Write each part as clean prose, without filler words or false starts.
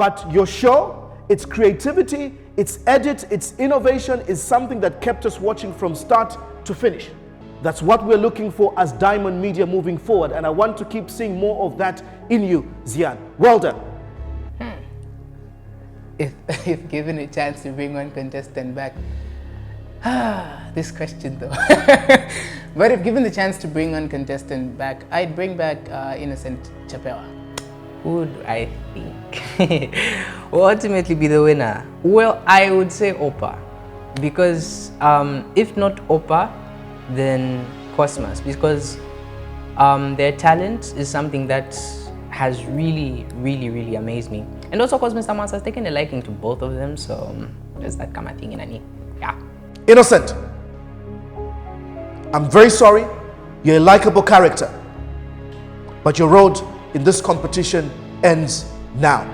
But your show, its creativity, its edit, its innovation is something that kept us watching from start to finish. That's what we're looking for as Diamond Media moving forward, and I want to keep seeing more of that in you, Zian. Well done. If given a chance to bring one contestant back, this question though. But if given the chance to bring one contestant back, I'd bring back Innocent Chapewa. Who do I think will ultimately be the winner? Well, I would say Opa, because if not Opa, then Cosmas, because their talent is something that has really amazed me. And also Costa Mwansa has taken a liking to both of them, so there's that kind of thing in any. Yeah. Innocent, I'm very sorry. You're a likable character, but your road in this competition ends now.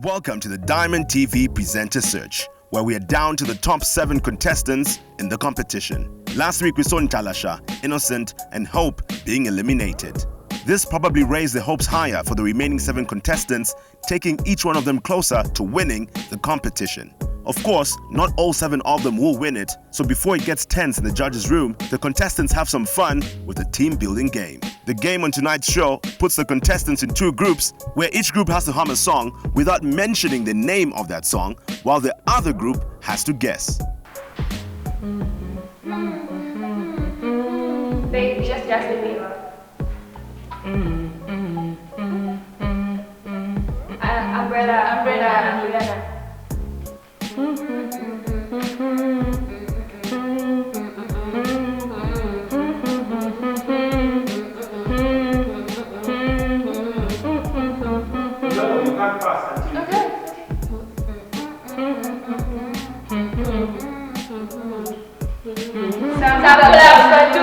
Welcome to the Diamond TV Presenter Search, where we are down to the top 7 contestants in the competition. Last week we saw Ntalasha, Innocent, and Hope being eliminated. This probably raised the hopes higher for the remaining 7 contestants, taking each one of them closer to winning the competition. Of course, not all 7 of them will win it, so before it gets tense in the judges' room, the contestants have some fun with a team-building game. The game on tonight's show puts the contestants in 2 groups, where each group has to hum a song without mentioning the name of that song, while the other group has to guess. Baby, just leave. Umbrella.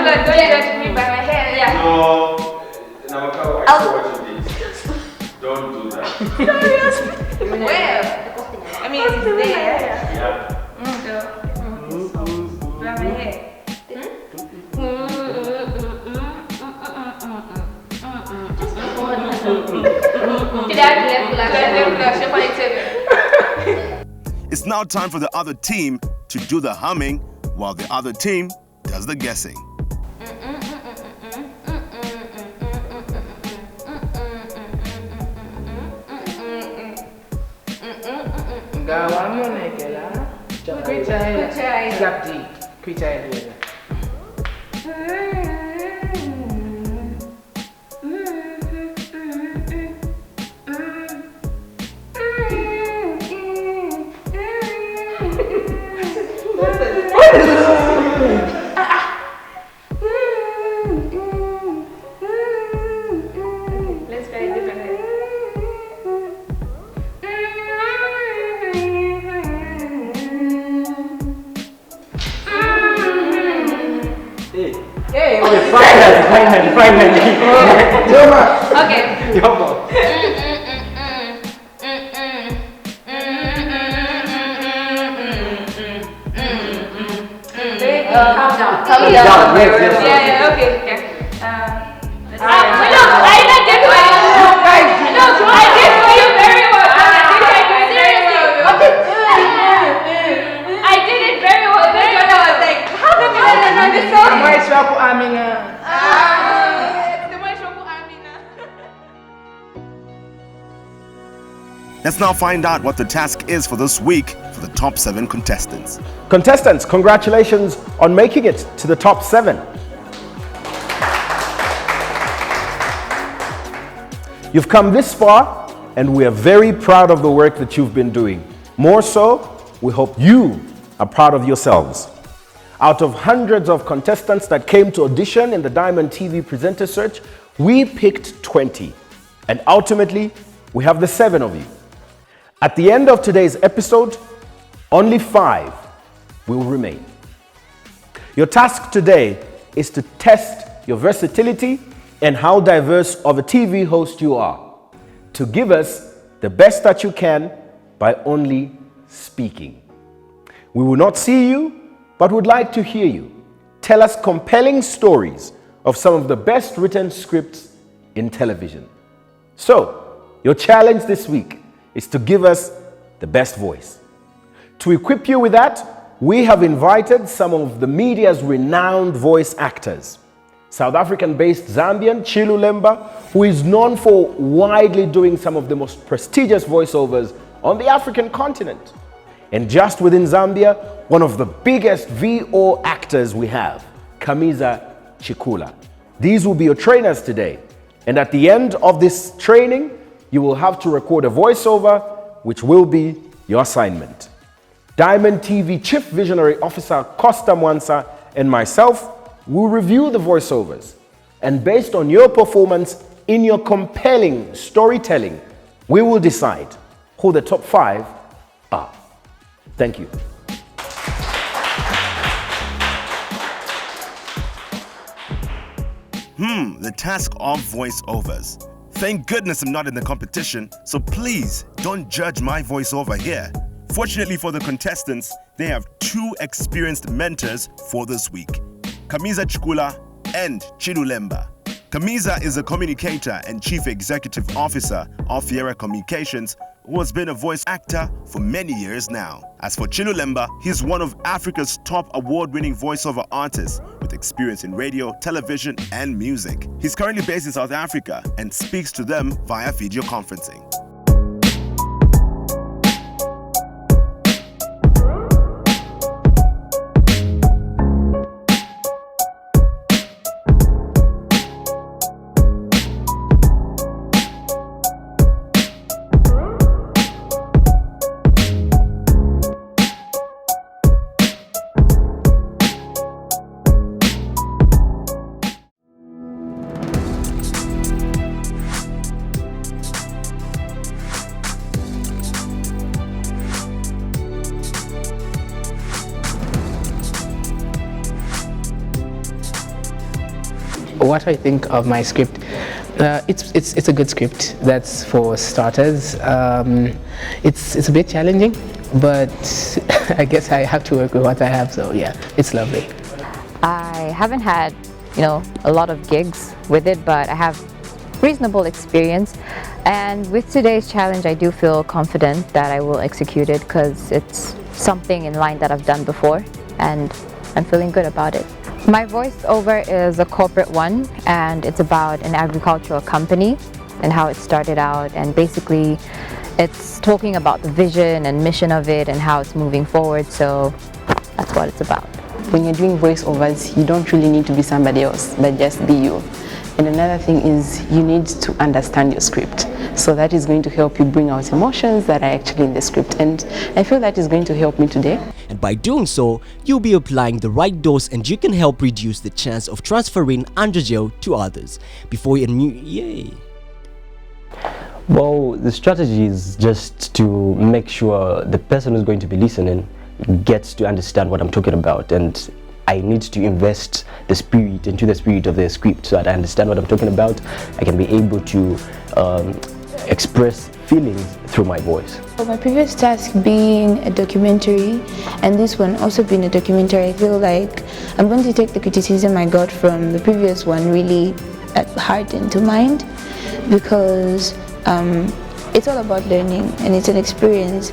Don't judge me by my hair. Yeah. No, Namaka, I saw what you did. Don't do that. Where? I mean, it's there. Yeah. By my hair. It's now time for the other team to do the humming, while the other team does the guessing. Let's try a different way. Hey, Finally. Okay. Calm down. Yes. Yeah, okay. No, I did not get to you. No, I did for you very well. I did Let's now find out what the task is for this week for the top 7 contestants. Contestants, congratulations on making it to the top 7. You've come this far, and we are very proud of the work that you've been doing. More so, we hope you are proud of yourselves. Out of hundreds of contestants that came to audition in the Diamond TV presenter search, we picked 20. And ultimately, we have the 7 of you. At the end of today's episode, only 5 will remain. Your task today is to test your versatility and how diverse of a TV host you are, to give us the best that you can by only speaking. We will not see you, but would like to hear you. Tell us compelling stories of some of the best written scripts in television. So, your challenge this week is to give us the best voice. To equip you with that, we have invited some of the media's renowned voice actors. South African-based Zambian Chilulemba, who is known for widely doing some of the most prestigious voiceovers on the African continent. And just within Zambia, one of the biggest VO actors we have, Kamiza Chikula. These will be your trainers today. And at the end of this training, you will have to record a voiceover, which will be your assignment. Diamond TV Chief Visionary Officer Costa Mwansa and myself will review the voiceovers. And based on your performance in your compelling storytelling, we will decide who the top 5 are. Thank you. The task of voiceovers. Thank goodness I'm not in the competition, so please don't judge my voiceover here. Fortunately for the contestants, they have 2 experienced mentors for this week, Kamiza Chikula and Chilulemba. Kamiza is a communicator and chief executive officer of Fiera Communications, who has been a voice actor for many years now. As for Chilulemba, he's one of Africa's top award-winning voiceover artists with experience in radio, television, and music. He's currently based in South Africa and speaks to them via video conferencing. What I think of my script, it's a good script. That's for starters. It's a bit challenging, but I guess I have to work with what I have. So yeah, it's lovely. I haven't had, a lot of gigs with it, but I have reasonable experience. And with today's challenge, I do feel confident that I will execute it because it's something in line that I've done before, and I'm feeling good about it. My voiceover is a corporate one, and it's about an agricultural company and how it started out, and basically it's talking about the vision and mission of it and how it's moving forward, so that's what it's about. When you're doing voiceovers, you don't really need to be somebody else, but just be you. And another thing is you need to understand your script. So that is going to help you bring out emotions that are actually in the script. And I feel that is going to help me today. And by doing so, you'll be applying the right dose, and you can help reduce the chance of transferring androgen to others before you yay. Well, the strategy is just to make sure the person who's going to be listening gets to understand what I'm talking about, and I need to invest the spirit into the spirit of the script so that I understand what I'm talking about. I can be able to express feelings through my voice. For my previous task being a documentary, and this one also being a documentary, I feel like I'm going to take the criticism I got from the previous one really at heart and to mind, because it's all about learning and it's an experience.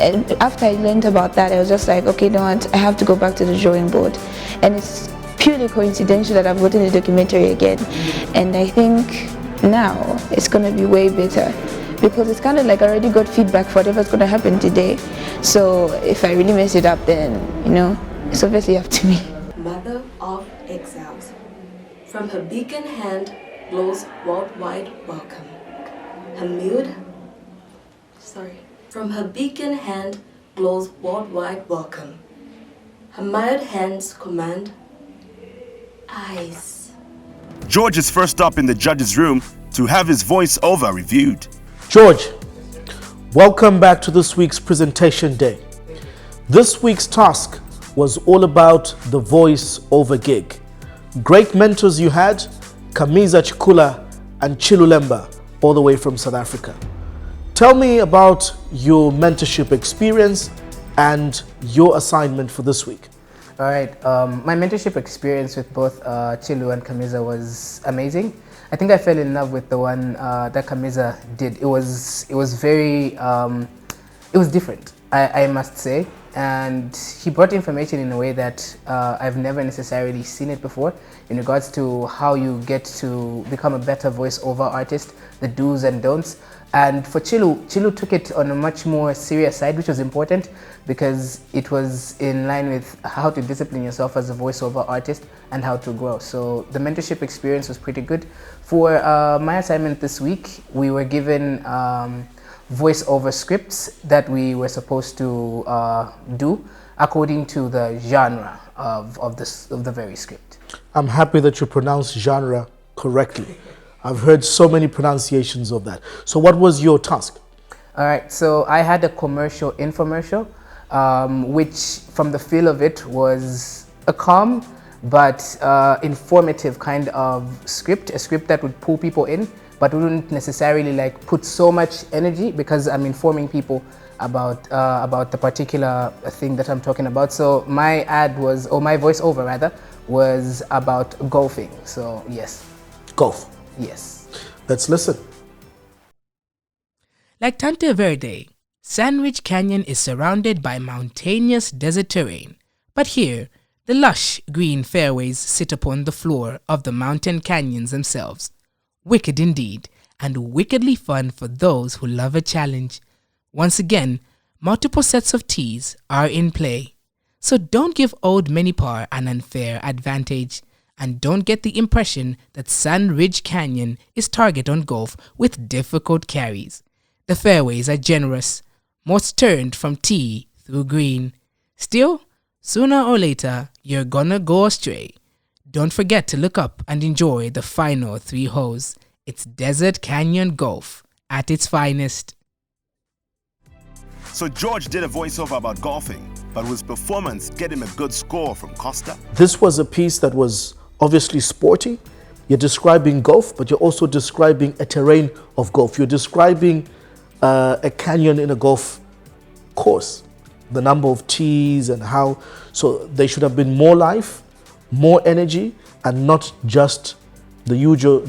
And after I learned about that, I was just like, okay, no, I have to go back to the drawing board. And it's purely coincidental that I've gotten a documentary again. And I think now it's going to be way better because it's kind of like I already got feedback for whatever's going to happen today. So if I really mess it up, then, you know, it's obviously up to me. Mother of exiles. From her beacon hand blows worldwide welcome. From her beacon hand blows worldwide welcome. Her mild hands command eyes. George is first up in the judges' room to have his voiceover reviewed. George, welcome back to this week's presentation day. This week's task was all about the voice-over gig. Great mentors you had, Kamiza Chikula and Chilulemba, all the way from South Africa. Tell me about your mentorship experience and your assignment for this week. All right, my mentorship experience with both Chilu and Kamiza was amazing. I think I fell in love with the one that Kamiza did. It was very, it was different, I must say. And he brought information in a way that I've never necessarily seen it before in regards to how you get to become a better voiceover artist, the do's and don'ts. And for Chilu took it on a much more serious side, which was important because it was in line with how to discipline yourself as a voiceover artist and how to grow. So the mentorship experience was pretty good. For my assignment this week, we were given voiceover scripts that we were supposed to do according to the genre of the very script. I'm happy that you pronounced genre correctly. I've heard so many pronunciations of that. So what was your task? All right, so I had a infomercial, which from the feel of it was a calm but informative kind of script, a script that would pull people in, but wouldn't necessarily like put so much energy because I'm informing people about the particular thing that I'm talking about. So my ad was, or my voiceover rather, was about golfing. So yes. Golf. Yes. Let's listen. Like Tante Verde, Sandwich Canyon is surrounded by mountainous desert terrain, but here, the lush green fairways sit upon the floor of the mountain canyons themselves. Wicked indeed, and wickedly fun for those who love a challenge. Once again, multiple sets of tees are in play. So don't give old Minipar an unfair advantage, and don't get the impression that Sand Ridge Canyon is target on golf with difficult carries. The fairways are generous, most turned from tee through green. Still, sooner or later, you're gonna go astray. Don't forget to look up and enjoy the final 3 holes. It's Desert Canyon Golf at its finest. So George did a voiceover about golfing, but will his performance get him a good score from Costa? This was a piece that was obviously sporty. You're describing golf, but you're also describing a terrain of golf. You're describing a canyon in a golf course, the number of tees and how. So they should have been more life, more energy, and not just the usual,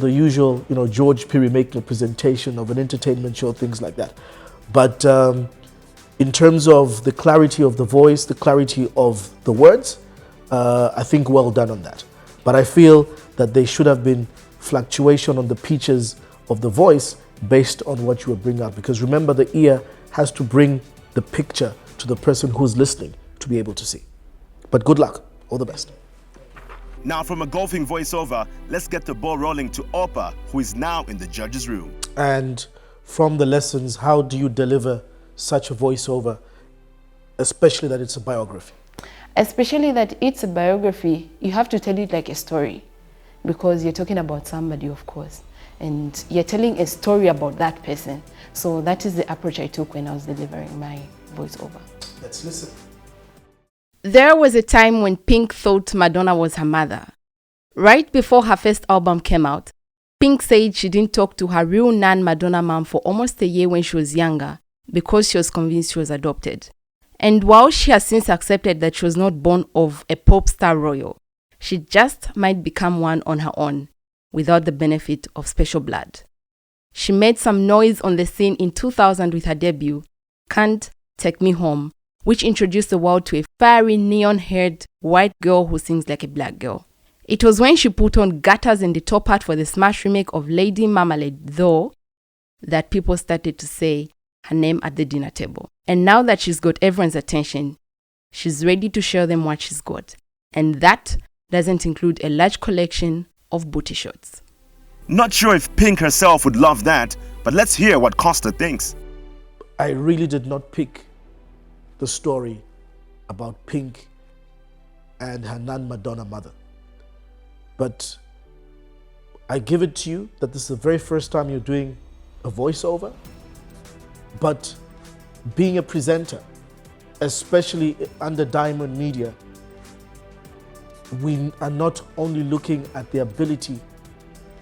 you know, George Piri making a presentation of an entertainment show, things like that. But in terms of the clarity of the voice, the clarity of the words, I think well done on that. But I feel that there should have been fluctuation on the pitches of the voice based on what you were bringing out. Because remember, the ear has to bring the picture to the person who's listening to be able to see. But good luck. All the best. Now from a golfing voiceover, let's get the ball rolling to Orpa, who is now in the judges' room. And from the lessons, how do you deliver such a voiceover, especially that it's a biography? Especially that it's a biography, you have to tell it like a story because you're talking about somebody, of course, and you're telling a story about that person. So that is the approach I took when I was delivering my voiceover. Let's listen. There was a time when Pink thought Madonna was her mother. Right before her first album came out, Pink said she didn't talk to her real non-Madonna mom for almost a year when she was younger because she was convinced she was adopted. And while she has since accepted that she was not born of a pop star royal, she just might become one on her own without the benefit of special blood. She made some noise on the scene in 2000 with her debut, Can't Take Me Home, which introduced the world to a fiery neon-haired white girl who sings like a black girl. It was when she put on gutters and the top hat for the smash remake of Lady Marmalade, though, that people started to say her name at the dinner table. And now that she's got everyone's attention, she's ready to show them what she's got. And that doesn't include a large collection of booty shots. Not sure if Pink herself would love that, but let's hear what Costa thinks. I really did not pick the story about Pink and her non-Madonna mother. But I give it to you that this is the very first time you're doing a voiceover. But being a presenter, especially under Diamond Media, we are not only looking at the ability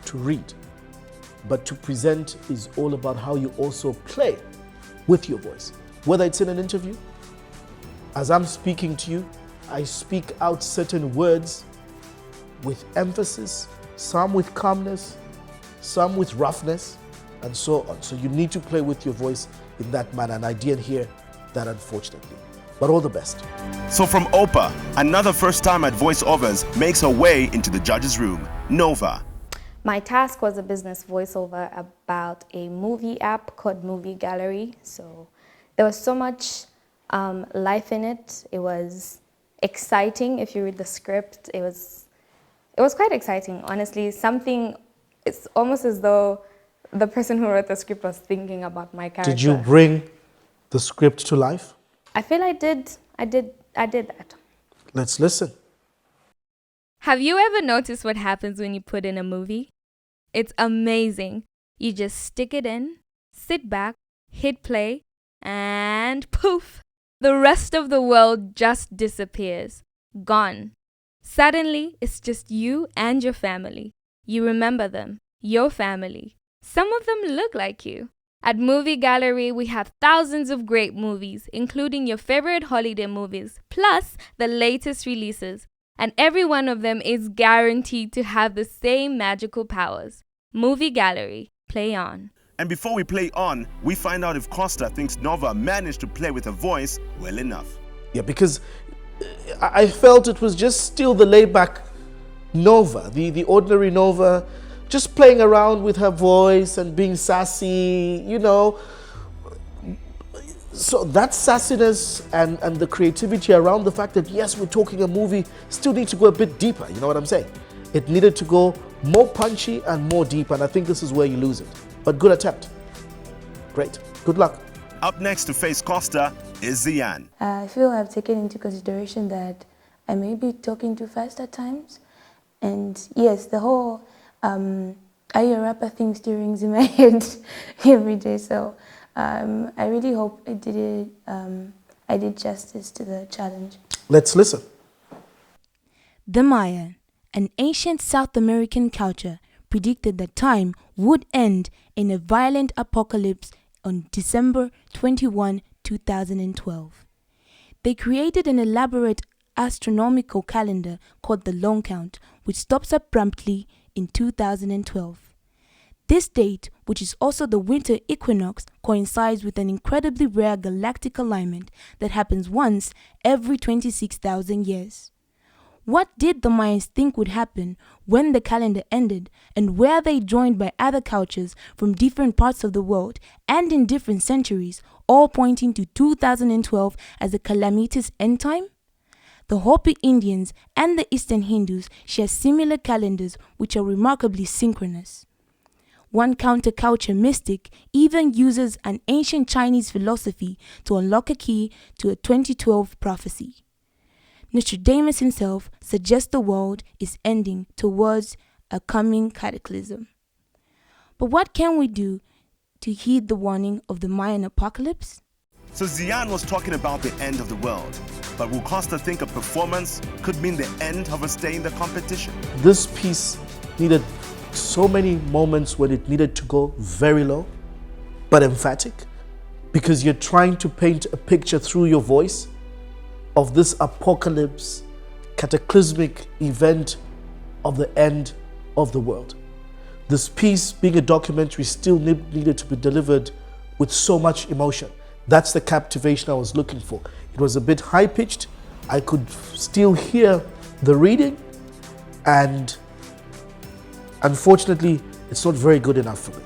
to read, but to present is all about how you also play with your voice. Whether it's in an interview, as I'm speaking to you, I speak out certain words with emphasis, some with calmness, some with roughness, and so on. So you need to play with your voice in that manner, and I didn't hear that, unfortunately. But all the best. So from Opa, another first time at voiceovers makes her way into the judges' room. Nova. My task was a business voiceover about a movie app called Movie Gallery. So there was so much life in it. It was exciting. If you read the script, it was quite exciting, honestly. It's almost as though the person who wrote the script was thinking about my character. Did you bring the script to life? I feel I did that. Let's listen. Have you ever noticed what happens when you put in a movie? It's amazing. You just stick it in, sit back, hit play, and poof! The rest of the world just disappears. Gone. Suddenly, it's just you and your family. You remember them, your family. Some of them look like you. At Movie Gallery, we have thousands of great movies, including your favorite holiday movies, plus the latest releases. And every one of them is guaranteed to have the same magical powers. Movie Gallery. Play on. And before we play on, we find out if Costa thinks Nova managed to play with her voice well enough. Yeah, because I felt it was just still the laid-back Nova, the ordinary Nova, just playing around with her voice and being sassy, you know. So that sassiness and the creativity around the fact that, yes, we're talking a movie, still need to go a bit deeper, you know what I'm saying? It needed to go more punchy and more deep, and I think this is where you lose it. But good attempt. Great. Good luck. Up next to face Costa is Zian. I feel I've taken into consideration that I may be talking too fast at times. And yes, the whole are you a rapper thing still rings in my head every day. So I really hope I did justice to the challenge. Let's listen. The Maya, an ancient South American culture, predicted that time would end in a violent apocalypse on December 21, 2012. They created an elaborate astronomical calendar called the Long Count, which stops abruptly in 2012. This date, which is also the winter equinox, coincides with an incredibly rare galactic alignment that happens once every 26,000 years. What did the Mayans think would happen when the calendar ended, and were they joined by other cultures from different parts of the world and in different centuries, all pointing to 2012 as a calamitous end time? The Hopi Indians and the Eastern Hindus share similar calendars which are remarkably synchronous. One counterculture mystic even uses an ancient Chinese philosophy to unlock a key to a 2012 prophecy. Nostradamus himself suggests the world is ending towards a coming cataclysm. But what can we do to heed the warning of the Mayan apocalypse? So Zian was talking about the end of the world. But will Costa think a performance could mean the end of her stay in the competition? This piece needed so many moments when it needed to go very low, but emphatic, because you're trying to paint a picture through your voice of this apocalypse, cataclysmic event of the end of the world. This piece, being a documentary, still needed to be delivered with so much emotion. That's the captivation I was looking for. It was a bit high-pitched. I could still hear the reading, and unfortunately, it's not very good enough for me.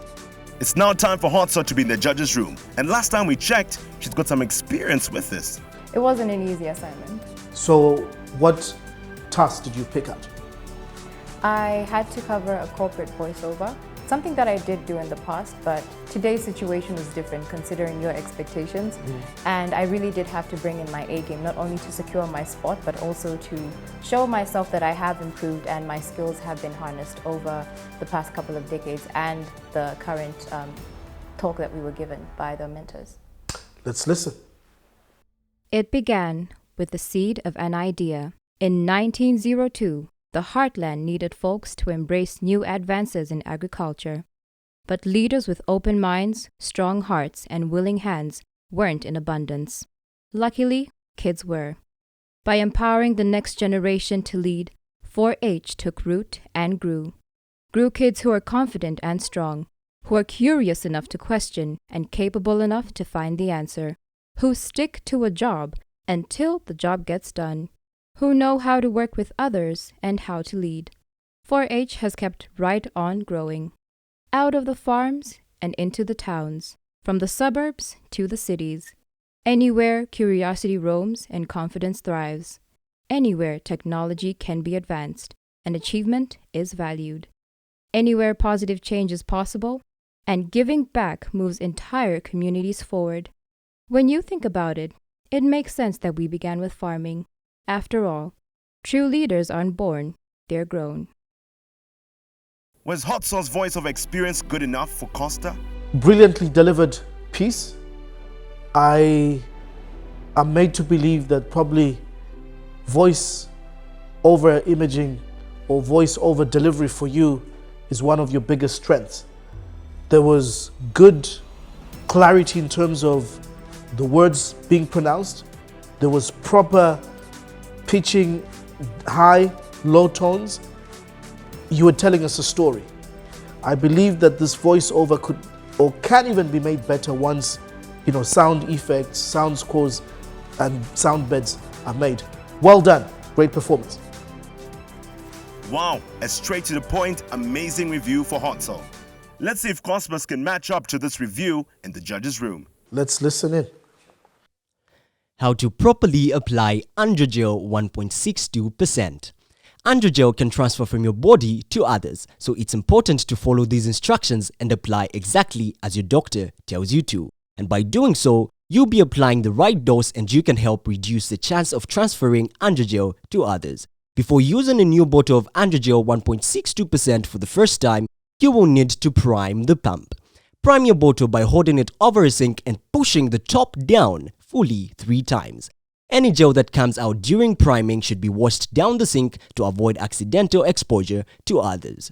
It's now time for Hot Sauce to be in the judges' room. And last time we checked, she's got some experience with this. It wasn't an easy assignment. So what task did you pick out? I had to cover a corporate voiceover, something that I did do in the past, but today's situation was different considering your expectations. And I really did have to bring in my A game, not only to secure my spot, but also to show myself that I have improved and my skills have been harnessed over the past couple of decades and the current talk that we were given by the mentors. Let's listen. It began with the seed of an idea. In 1902, the heartland needed folks to embrace new advances in agriculture. But leaders with open minds, strong hearts, and willing hands weren't in abundance. Luckily, kids were. By empowering the next generation to lead, 4-H took root and grew. Grew kids who are confident and strong, who are curious enough to question and capable enough to find the answer, who stick to a job until the job gets done, who know how to work with others and how to lead. 4-H has kept right on growing. Out of the farms and into the towns, from the suburbs to the cities. Anywhere curiosity roams and confidence thrives. Anywhere technology can be advanced and achievement is valued. Anywhere positive change is possible and giving back moves entire communities forward. When you think about it, it makes sense that we began with farming. After all, true leaders aren't born, they're grown. Was Hot Sauce voice of experience good enough for Costa? Brilliantly delivered piece. I am made to believe that probably voice over imaging or voice over delivery for you is one of your biggest strengths. There was good clarity in terms of the words being pronounced. There was proper pitching, high, low tones. You were telling us a story. I believe that this voiceover could or can even be made better once, sound effects, sound scores, and sound beds are made. Well done. Great performance. Wow, a straight to the point, amazing review for Hot Sauce. Let's see if Cosmos can match up to this review in the judges' room. Let's listen in. How to properly apply androgel 1.62%. Androgel can transfer from your body to others, so it's important to follow these instructions and apply exactly as your doctor tells you to. And by doing so, you'll be applying the right dose and you can help reduce the chance of transferring androgel to others. Before using a new bottle of androgel 1.62% for the first time, you will need to prime the pump. Prime your bottle by holding it over a sink and pushing the top down fully 3 times. Any gel that comes out during priming should be washed down the sink to avoid accidental exposure to others.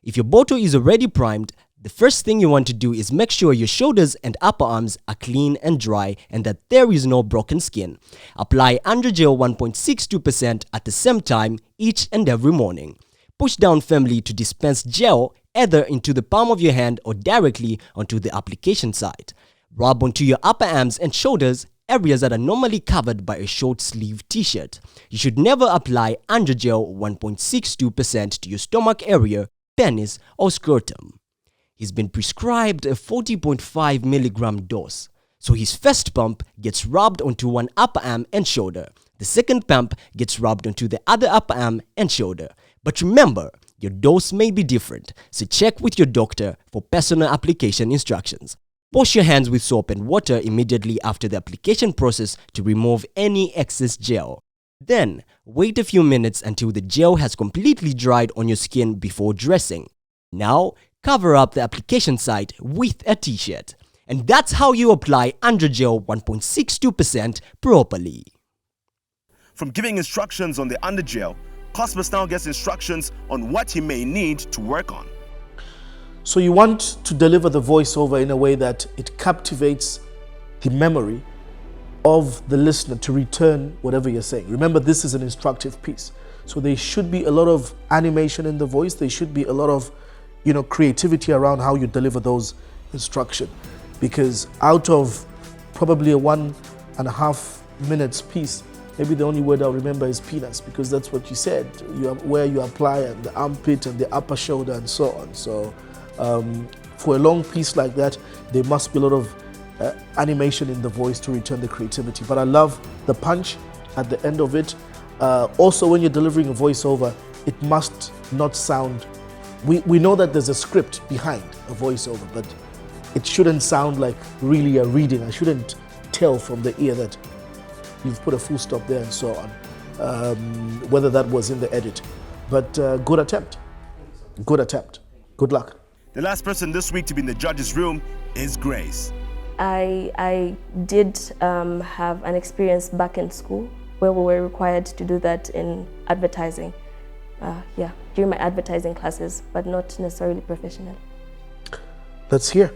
If your bottle is already primed, the first thing you want to do is make sure your shoulders and upper arms are clean and dry and that there is no broken skin. Apply androgel 1.62% at the same time each and every morning. Push down firmly to dispense gel either into the palm of your hand or directly onto the application site. Rub onto your upper arms and shoulders, areas that are normally covered by a short sleeve t-shirt. You should never apply androgel 1.62% to your stomach area, penis or scrotum. He's been prescribed a 40.5 milligram dose. So his first pump gets rubbed onto one upper arm and shoulder. The second pump gets rubbed onto the other upper arm and shoulder. But remember, your dose may be different, so check with your doctor for personal application instructions. Wash your hands with soap and water immediately after the application process to remove any excess gel. Then, wait a few minutes until the gel has completely dried on your skin before dressing. Now, cover up the application site with a t-shirt. And that's how you apply androgel 1.62% properly. From giving instructions on the undergel, Cosmos now gets instructions on what he may need to work on. So you want to deliver the voiceover in a way that it captivates the memory of the listener to return whatever you're saying. Remember, this is an instructive piece. So there should be a lot of animation in the voice. There should be a lot of, creativity around how you deliver those instructions. Because out of probably a 1.5 minutes piece, maybe the only word I'll remember is penis, because that's what you said, where you apply and the armpit and the upper shoulder and so on. So for a long piece like that, there must be a lot of animation in the voice to return the creativity. But I love the punch at the end of it. Also, when you're delivering a voiceover, it must not sound... We know that there's a script behind a voiceover, but it shouldn't sound like really a reading. I shouldn't tell from the ear that you've put a full stop there and so on, whether that was in the edit. But good attempt. Good attempt. Good luck. The last person this week to be in the judges' room is Grace. I did have an experience back in school where we were required to do that in advertising. During my advertising classes, but not necessarily professionally. Let's hear.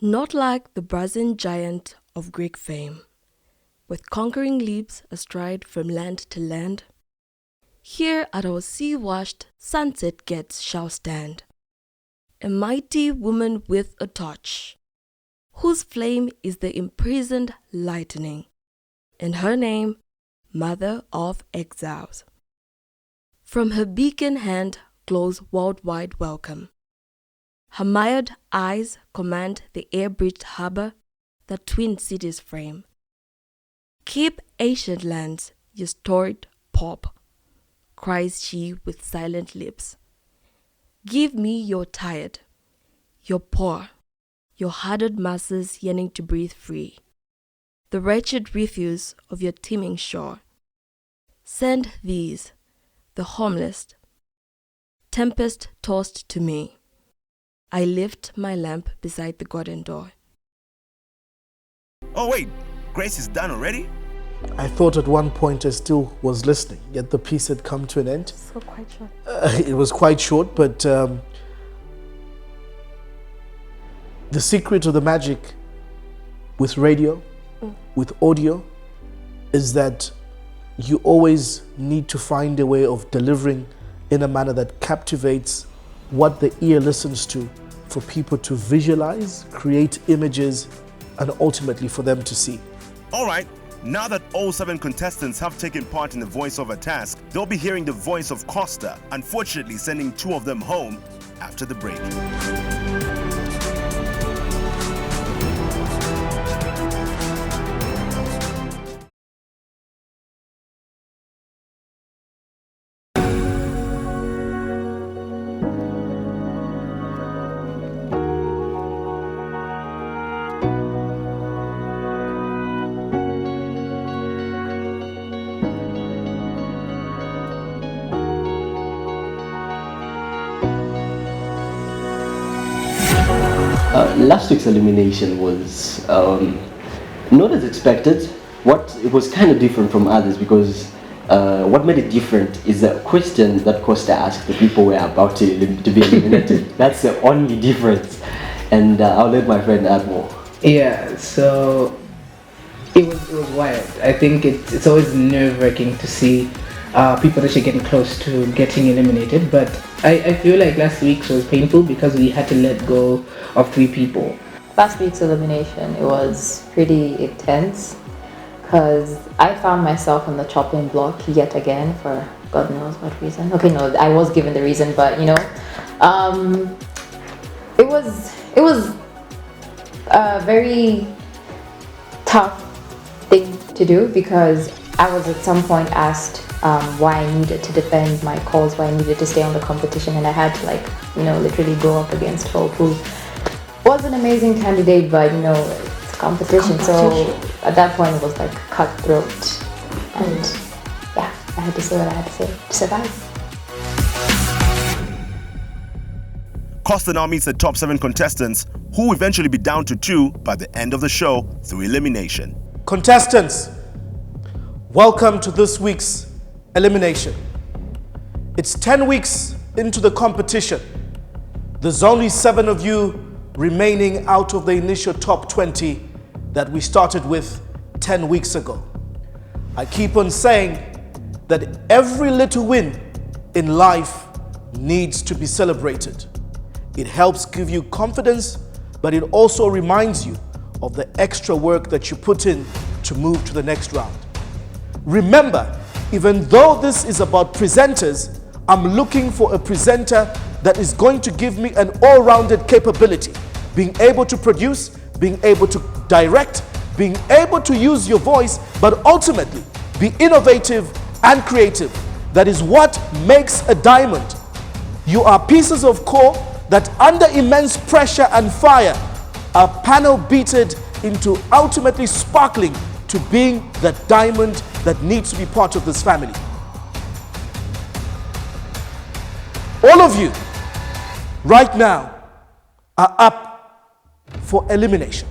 Not like the brazen giant of Greek fame, with conquering leaps astride from land to land, here at our sea-washed sunset gates shall stand a mighty woman with a torch, whose flame is the imprisoned lightning, and her name, Mother of Exiles. From her beacon hand glows worldwide welcome. Her mired eyes command the air-bridged harbor that twin cities frame. Keep ancient lands, your storied pop, cries she with silent lips. Give me your tired, your poor, your hardened masses yearning to breathe free, the wretched refuse of your teeming shore. Send these, the homeless, tempest-tossed to me. I lift my lamp beside the garden door. Oh wait, Grace is done already? I thought at one point I still was listening, yet the piece had come to an end. So quite short. It was quite short, but the secret of the magic with radio, with audio, is that you always need to find a way of delivering in a manner that captivates what the ear listens to, for people to visualize, create images, and ultimately for them to see. All right, now that all 7 contestants have taken part in the voiceover task, they'll be hearing the voice of Costa, unfortunately sending 2 of them home after the break. Last week's elimination was not as expected. It was kind of different from others because what made it different is the question that Costa asked the people who were about to be eliminated. That's the only difference. And I'll let my friend add more. Yeah, so it was wild. I think it's always nerve-wracking to see people that you're getting close to getting eliminated, but I feel like last week's was painful because we had to let go of 3 people. Last week's elimination, it was pretty intense because I found myself on the chopping block yet again for God knows what reason. Okay, no, I was given the reason, but you know, it was a very tough thing to do because I was at some point asked why I needed to defend my cause, why I needed to stay on the competition, and I had to literally go up against Hope, who was an amazing candidate, but it's competition. So at that point it was like cutthroat, and yeah, I had to say what I had to say to survive. Costa now meets the top 7 contestants, who will eventually be down to 2 by the end of the show through elimination. Contestants, welcome to this week's elimination. It's 10 weeks into the competition. There's only 7 of you remaining out of the initial top 20 that we started with 10 weeks ago. I keep on saying that every little win in life needs to be celebrated. It helps give you confidence, but it also reminds you of the extra work that you put in to move to the next round. Remember, even though this is about presenters, I'm looking for a presenter that is going to give me an all-rounded capability. Being able to produce, being able to direct, being able to use your voice, but ultimately be innovative and creative. That is what makes a diamond. You are pieces of core that under immense pressure and fire are panel beated into ultimately sparkling to being that diamond that needs to be part of this family. All of you right now are up for elimination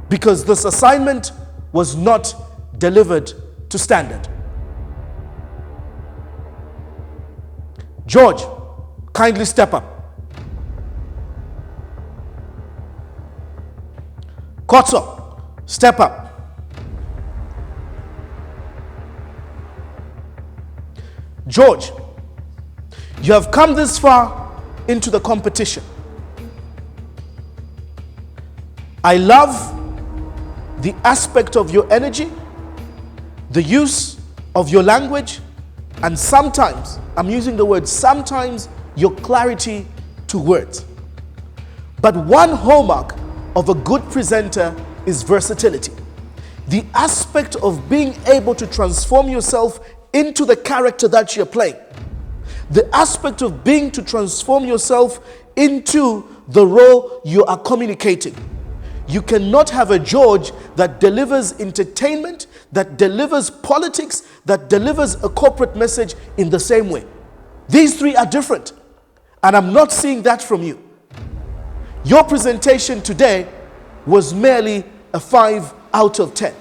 because this assignment was not delivered to standard. George, kindly step up. Kotso, step up. George, you have come this far into the competition. I love the aspect of your energy, the use of your language, and sometimes, I'm using the word sometimes, your clarity to words. But one hallmark of a good presenter is versatility. The aspect of being able to transform yourself into the character that you're playing. The aspect of being to transform yourself into the role you are communicating. You cannot have a George that delivers entertainment, that delivers politics, that delivers a corporate message in the same way. These three are different, and I'm not seeing that from you. Your presentation today was merely a 5 out of 10,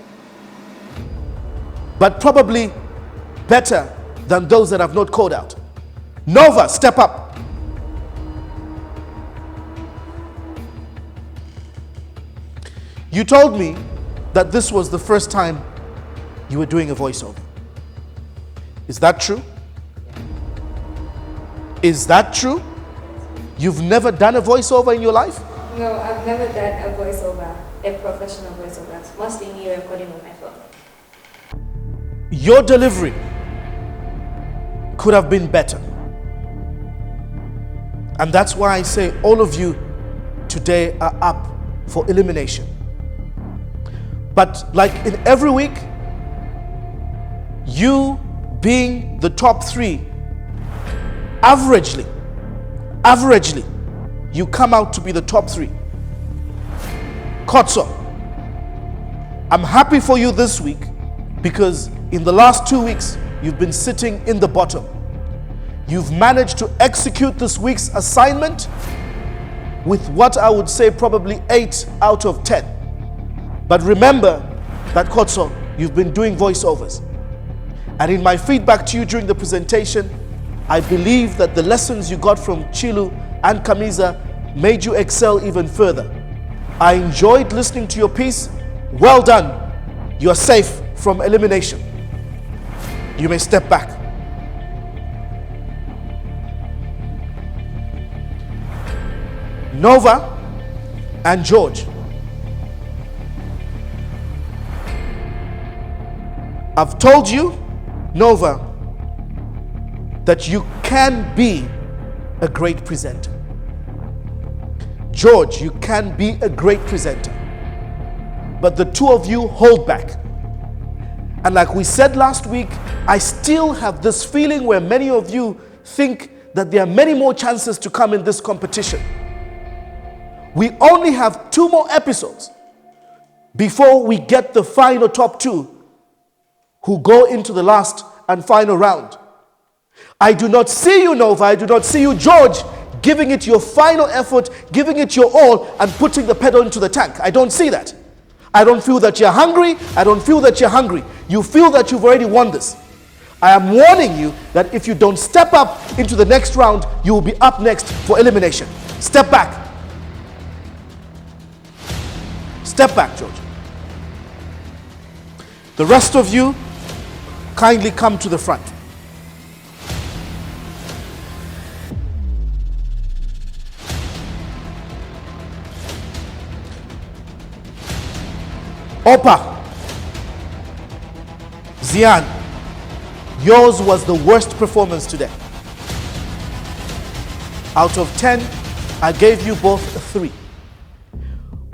but probably better than those that have not called out. Nova, step up. You told me that this was the first time you were doing a voiceover. Is that true? Is that true? You've never done a voiceover in your life? No, I've never done a voiceover, a professional voiceover. It's mostly me recording on my phone. Your delivery could have been better. And that's why I say all of you today are up for elimination. But like in every week, you being the top 3, averagely, you come out to be the top 3. Kotso, I'm happy for you this week because in the last 2 weeks, you've been sitting in the bottom. You've managed to execute this week's assignment with what I would say probably 8 out of 10. But remember that, Kotso, you've been doing voiceovers. And in my feedback to you during the presentation, I believe that the lessons you got from Chilu and Kamiza made you excel even further. I enjoyed listening to your piece. Well done. You are safe from elimination. You may step back. Nova and George, I've told you, Nova, that you can be a great presenter. George, you can be a great presenter. But the two of you hold back. And like we said last week, I still have this feeling where many of you think that there are many more chances to come in this competition. We only have 2 more episodes before we get the final top 2 who go into the last and final round. I do not see you, Nova, I do not see you, George, giving it your final effort, giving it your all, and putting the pedal into the tank. I don't see that. I don't feel that you're hungry. I don't feel that you're hungry. You feel that you've already won this. I am warning you that if you don't step up into the next round, you will be up next for elimination. Step back. Step back, George. The rest of you, kindly come to the front. Opa, Zian, yours was the worst performance today. Out of 10, I gave you both a 3.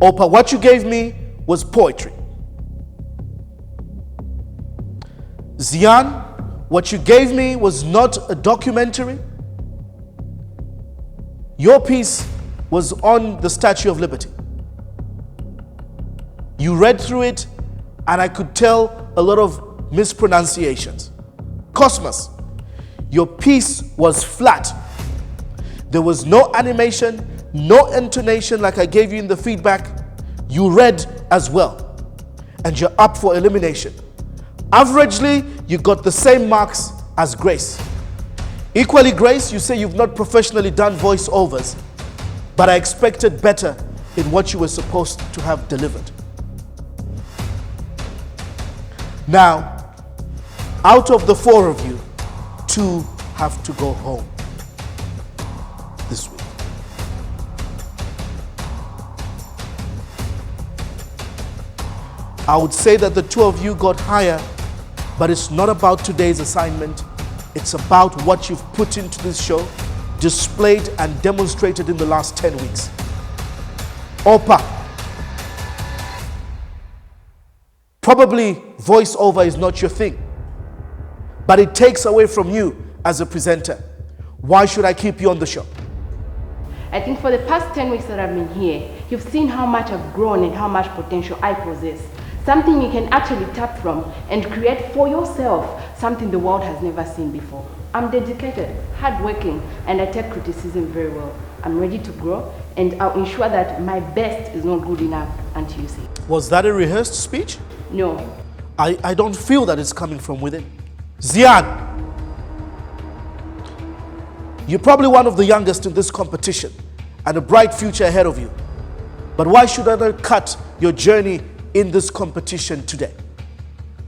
Opa, what you gave me was poetry. Zian, what you gave me was not a documentary. Your piece was on the Statue of Liberty. You read through it, and I could tell a lot of mispronunciations. Cosmos, your piece was flat. There was no animation, no intonation like I gave you in the feedback. You read as well, and you're up for elimination. Averagely, you got the same marks as Grace. Equally, Grace, you say you've not professionally done voiceovers, but I expected better in what you were supposed to have delivered. Now, out of the 4 of you, 2 have to go home this week. I would say that the 2 of you got higher, but it's not about today's assignment. It's about what you've put into this show, displayed and demonstrated in the last 10 weeks. Opa, probably voiceover is not your thing, but it takes away from you as a presenter. Why should I keep you on the show? I think for the past 10 weeks that I've been here, you've seen how much I've grown and how much potential I possess. Something you can actually tap from and create for yourself, something the world has never seen before. I'm dedicated, hardworking, and I take criticism very well. I'm ready to grow, and I'll ensure that my best is not good enough until you see. Was that a rehearsed speech? No. I don't feel that it's coming from within. Zian, you're probably one of the youngest in this competition and a bright future ahead of you. But why should I not cut your journey in this competition today?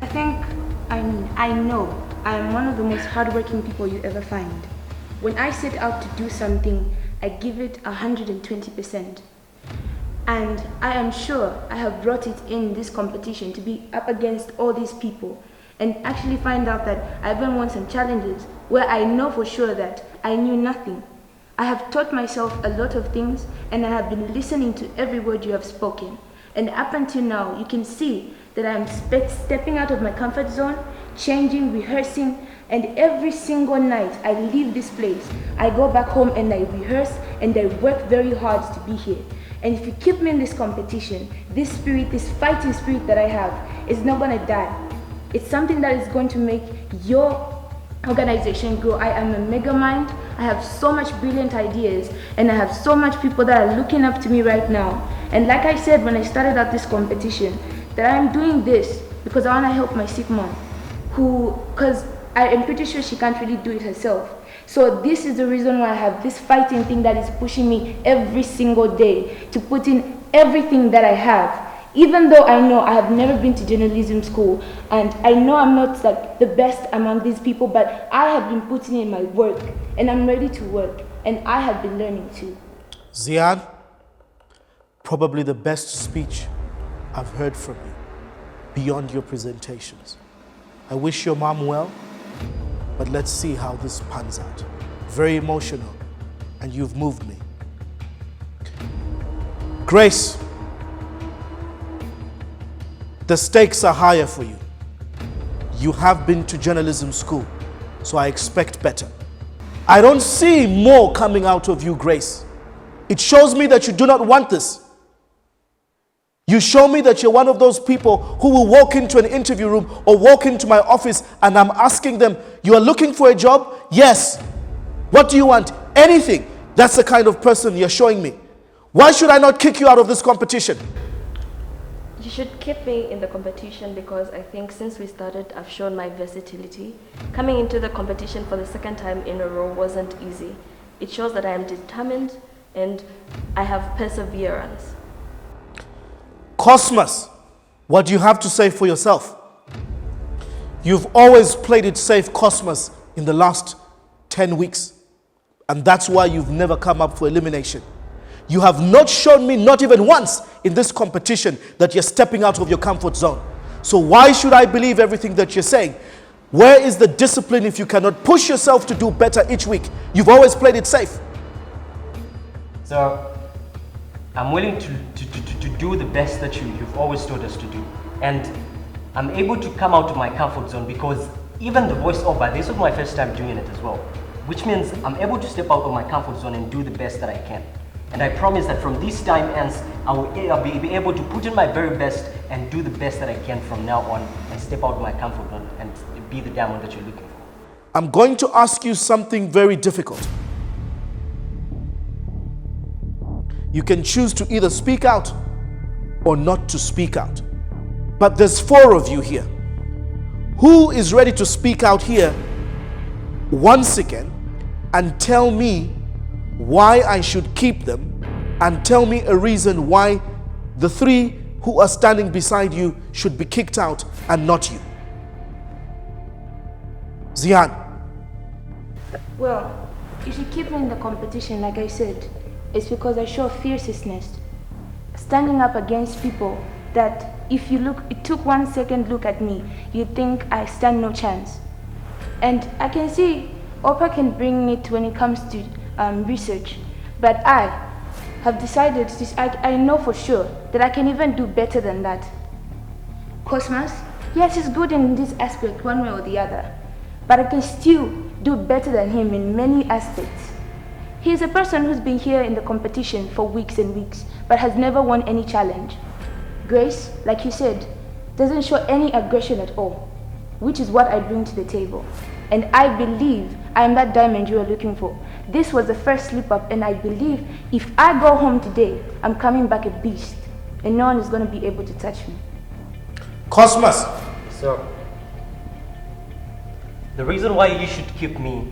I know I am one of the most hardworking people you ever find. When I set out to do something, I give it 120%. And I am sure I have brought it in this competition to be up against all these people and actually find out that I even won some challenges where I know for sure that I knew nothing. I have taught myself a lot of things, and I have been listening to every word you have spoken. And up until now, you can see that I am stepping out of my comfort zone, changing, rehearsing, and every single night I leave this place, I go back home and I rehearse and I work very hard to be here. And if you keep me in this competition, this spirit, this fighting spirit that I have is not going to die. It's something that is going to make your organization grow. I am a mega mind. I have so much brilliant ideas, and I have so much people that are looking up to me right now. And like I said when I started out this competition, that I am doing this because I want to help my sick mom, because I am pretty sure she can't really do it herself. So this is the reason why I have this fighting thing that is pushing me every single day to put in everything that I have. Even though I know I have never been to journalism school, and I know I'm not like the best among these people, but I have been putting in my work, and I'm ready to work, and I have been learning too. Zian, probably the best speech I've heard from you, beyond your presentations. I wish your mom well, but let's see how this pans out. Very emotional, and you've moved me. Grace, the stakes are higher for you. You have been to journalism school, so I expect better. I don't see more coming out of you, Grace. It shows me that you do not want this. You show me that you're one of those people who will walk into an interview room or walk into my office and I'm asking them, you are looking for a job? Yes. What do you want? Anything. That's the kind of person you're showing me. Why should I not kick you out of this competition? You should keep me in the competition because I think since we started, I've shown my versatility. Coming into the competition for the second time in a row wasn't easy. It shows that I am determined and I have perseverance. Cosmos, what do you have to say for yourself? You've always played it safe, Cosmos, in the last 10 weeks. And that's why you've never come up for elimination. You have not shown me, not even once, in this competition that you're stepping out of your comfort zone. So why should I believe everything that you're saying? Where is the discipline if you cannot push yourself to do better each week? You've always played it safe. So I'm willing to do the best that you've always told us to do. And I'm able to come out of my comfort zone because even the voiceover, this was my first time doing it as well. Which means I'm able to step out of my comfort zone and do the best that I can. And I promise that from this time ends, I'll be able to put in my very best and do the best that I can from now on and step out of my comfort zone and be the diamond that you're looking for. I'm going to ask you something very difficult. You can choose to either speak out or not to speak out. But there's 4 of you here. Who is ready to speak out here once again and tell me why I should keep them and tell me a reason why the 3 who are standing beside you should be kicked out and not you? Zian. Well, you should keep me in the competition, like I said. It's because I show fierceness. Standing up against people that if you look, it took 1 second look at me, you think I stand no chance. And I can see Oprah can bring it when it comes to research, but I have decided, I know for sure that I can even do better than that. Cosmos, yes, he's good in this aspect one way or the other, but I can still do better than him in many aspects. He's a person who's been here in the competition for weeks and weeks, but has never won any challenge. Grace, like you said, doesn't show any aggression at all, which is what I bring to the table. And I believe I am that diamond you are looking for. This was the first slip up, and I believe if I go home today, I'm coming back a beast, and no one is going to be able to touch me. Cosmos. So, the reason why you should keep me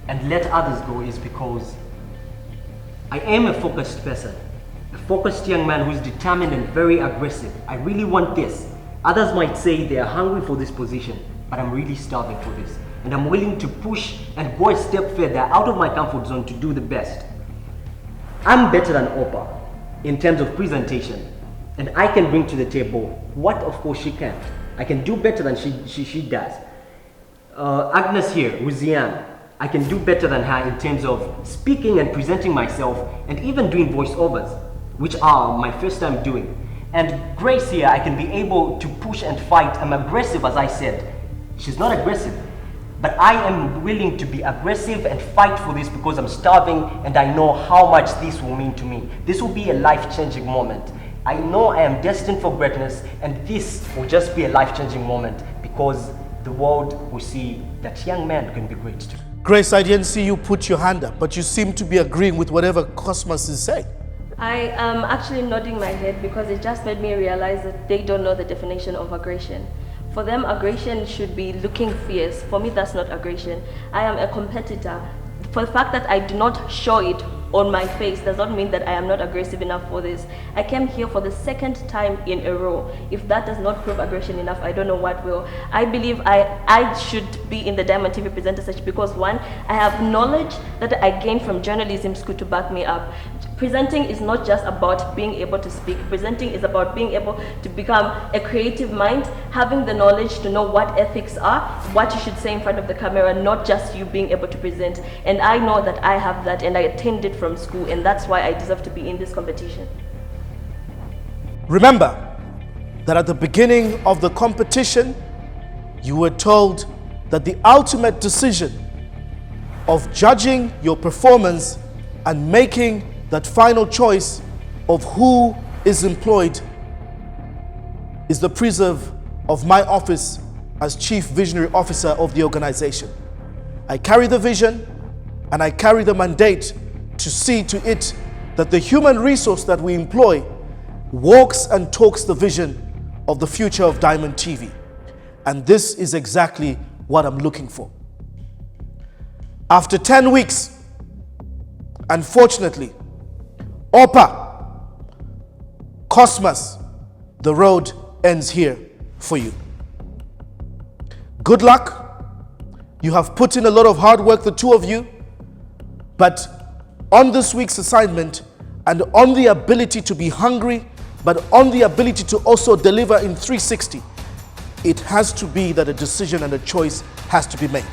and let others go is because I am a focused person, a focused young man who's determined and very aggressive. I really want this. Others might say they are hungry for this position, but I'm really starving for this. And I'm willing to push and go a step further out of my comfort zone to do the best. I'm better than Oprah in terms of presentation, and I can bring to the table what of course she can't. I can do better than she does. Agnes here, who's Zian, I can do better than her in terms of speaking and presenting myself and even doing voiceovers, which are my first time doing. And Grace here, I can be able to push and fight. I'm aggressive, as I said. She's not aggressive, but I am willing to be aggressive and fight for this because I'm starving and I know how much this will mean to me. This will be a life-changing moment. I know I am destined for greatness, and this will just be a life-changing moment because the world will see that young man can be great too. Grace, I didn't see you put your hand up, but you seem to be agreeing with whatever Cosmos is saying. I am actually nodding my head because it just made me realize that they don't know the definition of aggression. For them, aggression should be looking fierce. For me, that's not aggression. I am a competitor. For the fact that I do not show it on my face does not mean that I am not aggressive enough for this. I came here for the 2nd time in a row. If that does not prove aggression enough, I don't know what will. I believe I should be in the Diamond TV presenter search because 1, I have knowledge that I gained from journalism school to back me up. Presenting is not just about being able to speak. Presenting is about being able to become a creative mind, having the knowledge to know what ethics are, what you should say in front of the camera, not just you being able to present. And I know that I have that, and I attained it from school, and that's why I deserve to be in this competition. Remember that at the beginning of the competition, you were told that the ultimate decision of judging your performance and making that final choice of who is employed is the preserve of my office as Chief Visionary Officer of the organization. I carry the vision and I carry the mandate to see to it that the human resource that we employ walks and talks the vision of the future of Diamond TV. And this is exactly what I'm looking for. After 10 weeks, unfortunately, Oprah, Cosmos, the road ends here for you. Good luck. You have put in a lot of hard work, the 2 of you, but on this week's assignment and on the ability to be hungry, but on the ability to also deliver in 360, it has to be that a decision and a choice has to be made.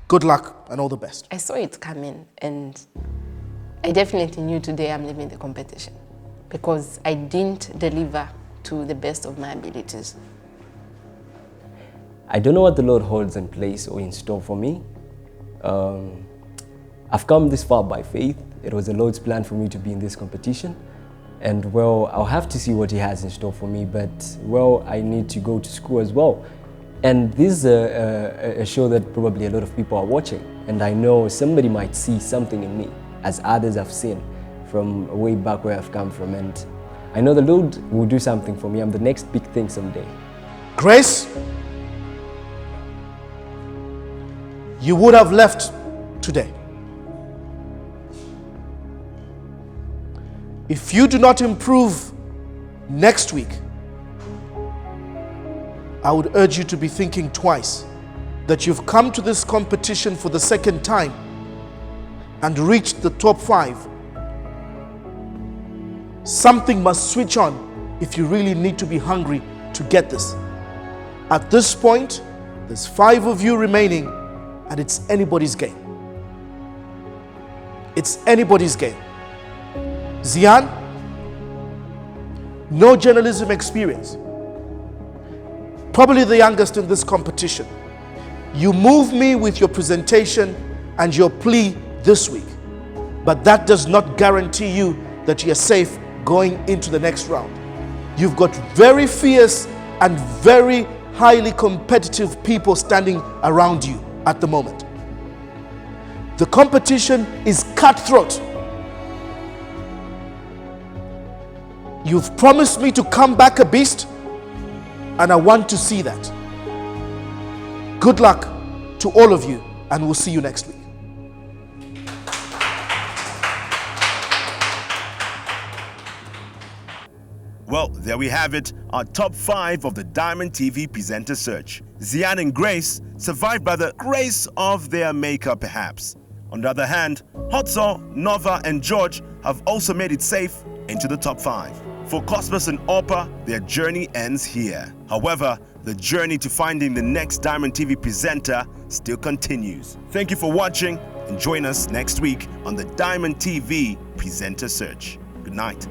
Good luck and all the best. I saw it coming, and I definitely knew today I'm leaving the competition because I didn't deliver to the best of my abilities. I don't know what the Lord holds in place or in store for me. I've come this far by faith. It was the Lord's plan for me to be in this competition. And well, I'll have to see what He has in store for me, but well, I need to go to school as well. And this is a show that probably a lot of people are watching. And I know somebody might see something in me, as others have seen from way back where I've come from. And I know the Lord will do something for me. I'm the next big thing someday. Grace, you would have left today. If you do not improve next week, I would urge you to be thinking twice that you've come to this competition for the second time and reached the top 5. Something must switch on if you really need to be hungry to get this. At this point, there's 5 of you remaining, and it's anybody's game. It's anybody's game. Zian, no journalism experience. Probably the youngest in this competition. You move me with your presentation and your plea this week, but that does not guarantee you that you're safe going into the next round. You've got very fierce and very highly competitive people standing around you at the moment. The competition is cutthroat. You've promised me to come back a beast, and I want to see that. Good luck to all of you, and we'll see you next week. Well, there we have it, our top 5 of the Diamond TV presenter search. Zian and Grace survived by the grace of their maker, perhaps. On the other hand, Hotso, Nova, and George have also made it safe into the top 5. For Cosmos and Orpa, their journey ends here. However, the journey to finding the next Diamond TV presenter still continues. Thank you for watching, and join us next week on the Diamond TV presenter search. Good night.